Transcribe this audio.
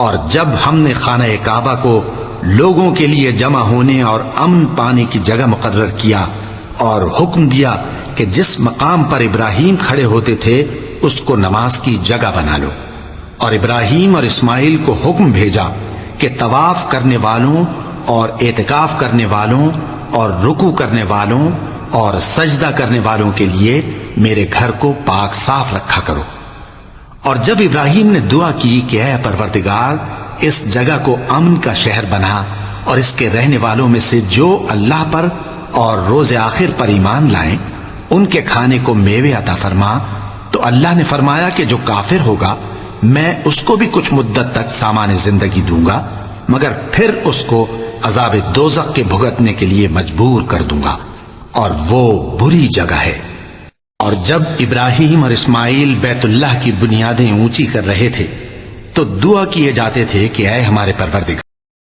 اور جب ہم نے خانہ کعبہ کو لوگوں کے لیے جمع ہونے اور امن پانے کی جگہ مقرر کیا اور حکم دیا کہ جس مقام پر ابراہیم کھڑے ہوتے تھے اس کو نماز کی جگہ بنا لو، اور ابراہیم اور اسماعیل کو حکم بھیجا کہ طواف کرنے والوں اور اعتکاف کرنے والوں اور رکوع کرنے والوں اور سجدہ کرنے والوں کے لیے میرے گھر کو پاک صاف رکھا کرو۔ اور جب ابراہیم نے دعا کی کہ اے پروردگار اس جگہ کو امن کا شہر بنا، اور اس کے رہنے والوں میں سے جو اللہ پر اور روز آخر پر ایمان لائیں ان کے کھانے کو میوے عطا فرما، تو اللہ نے فرمایا کہ جو کافر ہوگا میں اس کو بھی کچھ مدت تک سامان زندگی دوں گا، مگر پھر اس کو عذاب دوزخ کے بھگتنے کے لیے مجبور کر دوں گا، اور وہ بری جگہ ہے۔ اور جب ابراہیم اور اسماعیل بیت اللہ کی بنیادیں اونچی کر رہے تھے تو دعا کیے جاتے تھے کہ اے ہمارے پروردگار